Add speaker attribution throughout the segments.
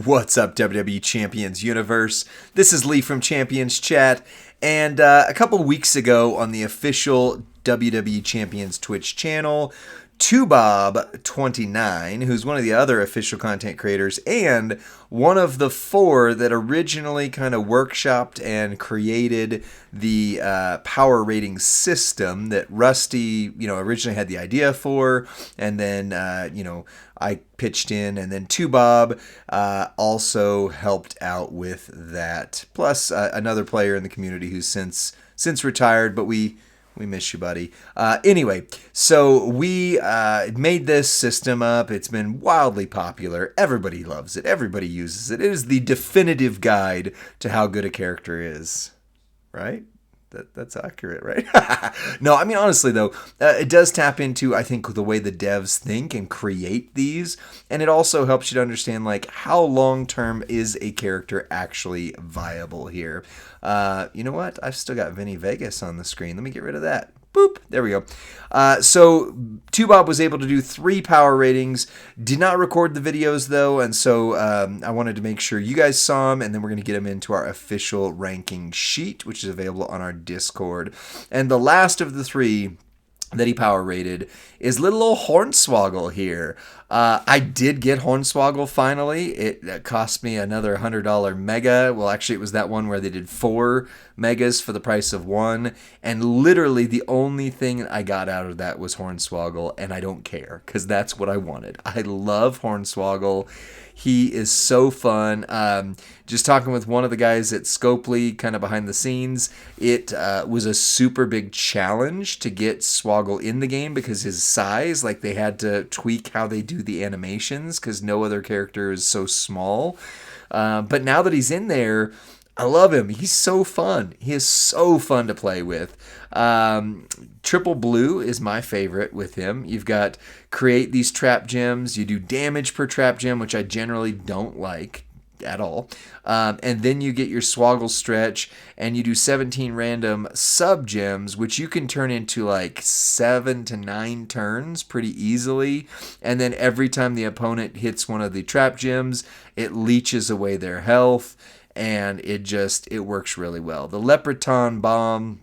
Speaker 1: What's up, WWE Champions Universe? This is Lee from Champions Chat, and a couple weeks ago on the official WWE Champions Twitch channel, Bob29, who's one of the other official content creators and one of the four that originally kind of workshopped and created the power rating system that Rusty, originally had the idea for, and then, I pitched in, and then Bob also helped out with that. Plus, another player in the community who's since retired, but we miss you, buddy. Anyway, so we made this system up. It's been wildly popular. Everybody loves it. Everybody uses it. It is the definitive guide to how good a character is. Right? That's accurate, right? No, I mean, honestly, though, it does tap into, I think, the way the devs think and create these. And it also helps you to understand, how long-term is a character actually viable here. You know what? I've still got Vinny Vegas on the screen. Let me get rid of that. Boop. There we go. So Bob was able to do 3 power ratings. Did not record the videos, though, and so I wanted to make sure you guys saw them, and then we're going to get them into our official ranking sheet, which is available on our Discord. And the last of the 3 that he power rated is little old Hornswoggle here. I did get Hornswoggle finally. It cost me another $100 mega. Well, actually, it was that one where they did 4 megas for the price of 1. And literally the only thing I got out of that was Hornswoggle, and I don't care because that's what I wanted. I love Hornswoggle. He is so fun. Just talking with one of the guys at Scopely, kind of behind the scenes, it was a super big challenge to get Swoggle in the game because his size, they had to tweak how they do the animations because no other character is so small. But now that he's in there, I love him. He's so fun. He is so fun to play with. Triple Blue is my favorite with him. You've got create these trap gems. You do damage per trap gem, which I generally don't like at all. And then you get your Swoggle stretch, and you do 17 random sub gems, which you can turn into 7 to 9 turns pretty easily. And then every time the opponent hits one of the trap gems, it leeches away their health. And it works really well. The Leprechaun Bomb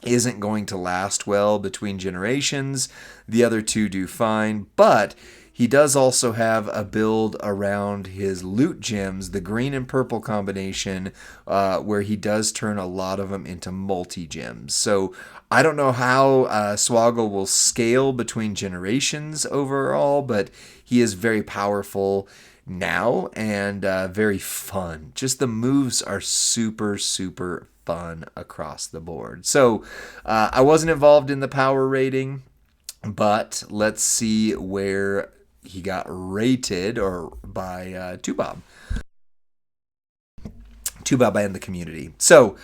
Speaker 1: isn't going to last well between generations. The other 2 do fine, but he does also have a build around his loot gems, the green and purple combination, where he does turn a lot of them into multi-gems. So I don't know how Swoggle will scale between generations overall, but he is very powerful now and very fun. Just the moves are super, super fun across the board. So I wasn't involved in the power rating, but let's see where he got rated by Bob. Bob and the community. So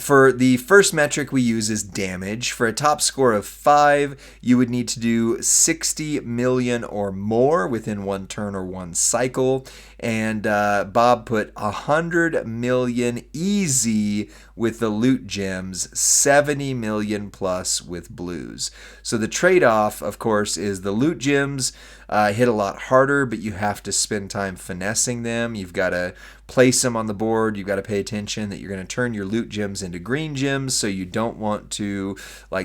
Speaker 1: for the first metric we use is damage. For a top score of 5, you would need to do 60 million or more within 1 turn or 1 cycle. And Bob put 100 million easy with the loot gems, 70 million plus with blues. So the trade-off, of course, is the loot gems hit a lot harder, but you have to spend time finessing them. You've got to place them on the board. You've got to pay attention that you're going to turn your loot gems into green gems, so you don't want to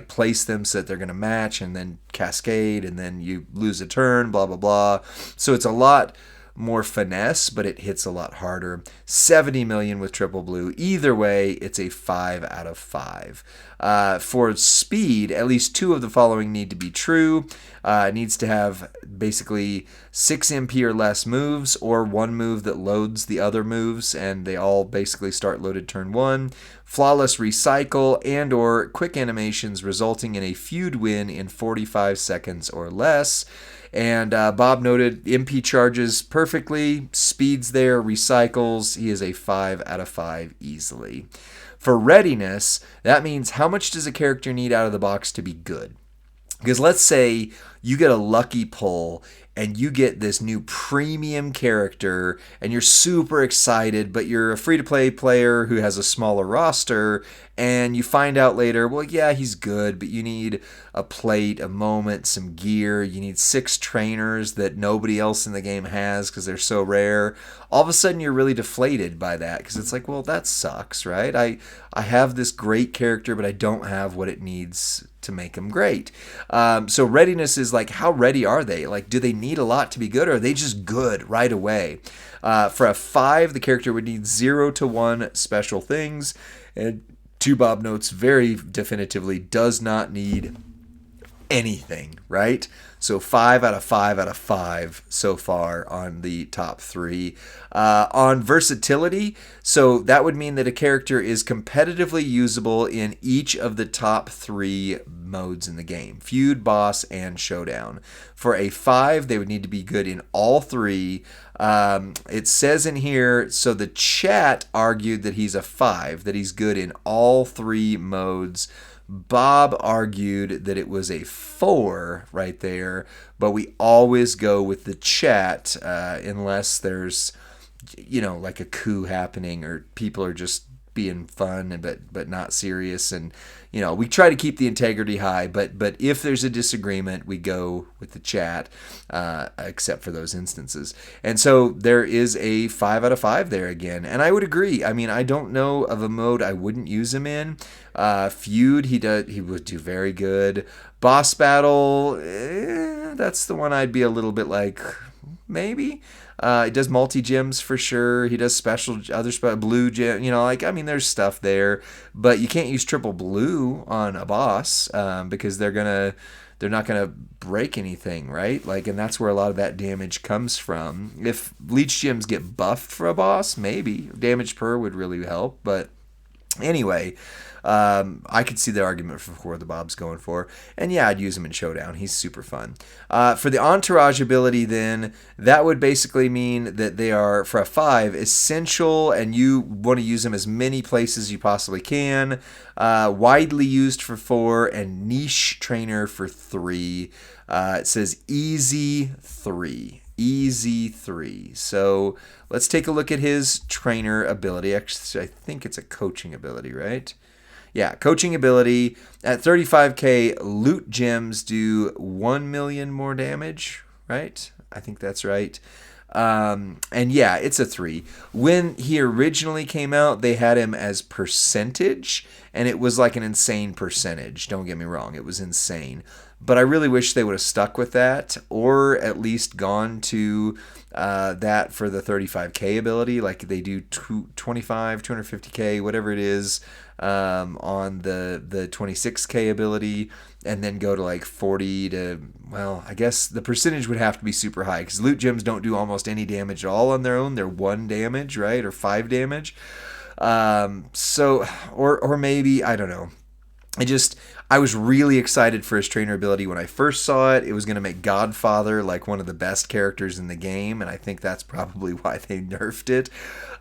Speaker 1: place them so that they're going to match and then cascade and then you lose a turn, blah, blah, blah. So it's a lot more finesse, but it hits a lot harder. 70 million with triple blue. Either way, it's a 5 out of 5. For speed, at least 2 of the following need to be true. It needs to have basically 6 MP or less moves, or 1 move that loads the other moves, and they all basically start loaded turn 1. Flawless recycle and or quick animations resulting in a feud win in 45 seconds or less. And Bob noted MP charges perfectly, speeds there, recycles. He is a 5 out of 5 easily. For readiness, that means how much does a character need out of the box to be good? Because let's say you get a lucky pull and you get this new premium character and you're super excited, but you're a free-to-play player who has a smaller roster, and you find out later, well, yeah, he's good, but you need a plate, a moment, some gear. You need 6 trainers that nobody else in the game has because they're so rare. All of a sudden, you're really deflated by that because it's like, well, that sucks, right? I have this great character, but I don't have what it needs to make them great. So readiness is like, how ready are they? Like, do they need a lot to be good, or are they just good right away? For a 5, the character would need 0 to 1 special things, and 2 Bob notes very definitively does not need anything, right? So 5 out of 5 out of 5 so far on the top 3. On versatility, so that would mean that a character is competitively usable in each of the top 3 modes in the game: feud, boss, and showdown. For a 5, they would need to be good in all 3. It says in here, so the chat argued that he's a 5, that he's good in all 3 modes. Bob argued that it was a 4 right there, but we always go with the chat unless there's, like a coup happening or people are just being fun but not serious, and we try to keep the integrity high, but if there's a disagreement, we go with the chat, except for those instances. And so there is a 5 out of 5 there again, and I would agree. I mean, I don't know of a mode I wouldn't use him in. Feud, he would do very good. Boss battle, that's the one I'd be a little bit like, maybe. He does multi-gems for sure. He does blue gem, there's stuff there, but you can't use triple blue on a boss because they're not gonna break anything, right? And that's where a lot of that damage comes from. If leech gems get buffed for a boss, maybe damage per would really help, but anyway, I could see the argument for the Bob's going for. And yeah, I'd use him in Showdown. He's super fun. For the Entourage ability, then, that would basically mean that they are, for a 5, essential, and you want to use them as many places as you possibly can. Widely used for 4, and niche trainer for 3. It says easy 3. Easy 3. So let's take a look at his trainer ability. Actually, I think it's a coaching ability, right? Yeah, coaching ability. At 35k, loot gems do 1 million more damage, right? I think that's right. And yeah, it's a 3. When he originally came out, they had him as percentage, and it was like an insane percentage. Don't get me wrong, it was insane. But I really wish they would have stuck with that, or at least gone to that for the 35k ability, like they do 25, 250k, whatever it is, on the 26k ability, and then go to like 40 to, well, I guess the percentage would have to be super high because loot gems don't do almost any damage at all on their own. They're 1 damage, right, or 5 damage. So, or maybe, I don't know. I was really excited for his trainer ability when I first saw it. It was going to make Godfather like one of the best characters in the game, and I think that's probably why they nerfed it.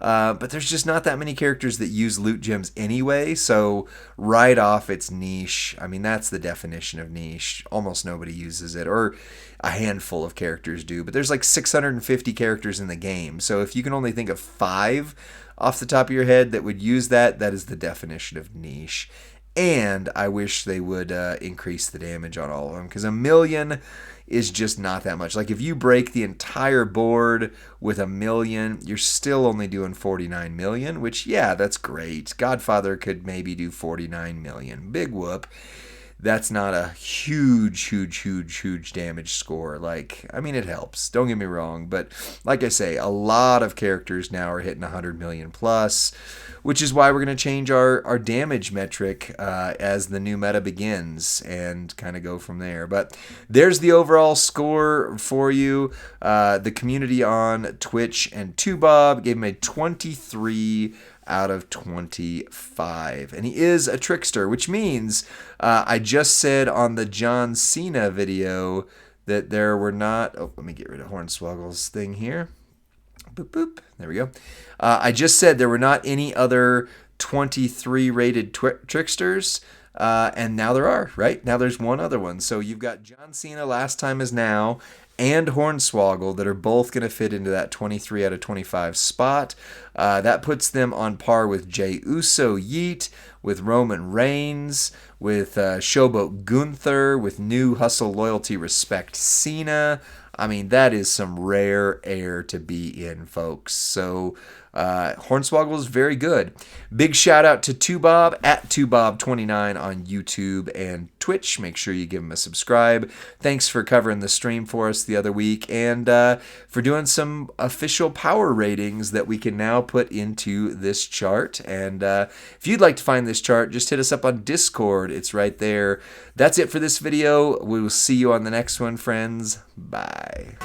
Speaker 1: But there's just not that many characters that use loot gems anyway, so right off it's niche. I mean, that's the definition of niche. Almost nobody uses it, or a handful of characters do, but there's like 650 characters in the game, so if you can only think of 5 off the top of your head that would use that, that is the definition of niche. And I wish they would increase the damage on all of them, because 1 million is just not that much. Like if you break the entire board with 1 million, you're still only doing 49 million, which, yeah, that's great. Godfather could maybe do 49 million. Big whoop. That's not a huge damage score. Like, I mean, it helps. Don't get me wrong. But like I say, a lot of characters now are hitting 100 million plus, which is why we're going to change our damage metric as the new meta begins and kind of go from there. But there's the overall score for you. The community on Twitch and Tubob gave him a 23 out of 25. And he is a trickster, which means I just said on the John Cena video that there were not... Oh, let me get rid of Hornswoggle's thing here. Boop, boop. There we go. I just said there were not any other 23 rated tricksters. And now there are, right? Now there's one other one. So you've got John Cena, Last Time Is Now, and Hornswoggle that are both going to fit into that 23 out of 25 spot. That puts them on par with Jey Uso, Yeet, with Roman Reigns, with Showboat Gunther, with New Hustle, Loyalty, Respect Cena. I mean, that is some rare air to be in, folks. So Hornswoggle is very good. Big shout out to Tubob at Tubob29 on YouTube and Twitch. Make sure you give him a subscribe. Thanks for covering the stream for us the other week and for doing some official power ratings that we can now put into this chart. And if you'd like to find this chart, just hit us up on Discord. It's right there. That's it for this video. We will see you on the next one, friends. Bye.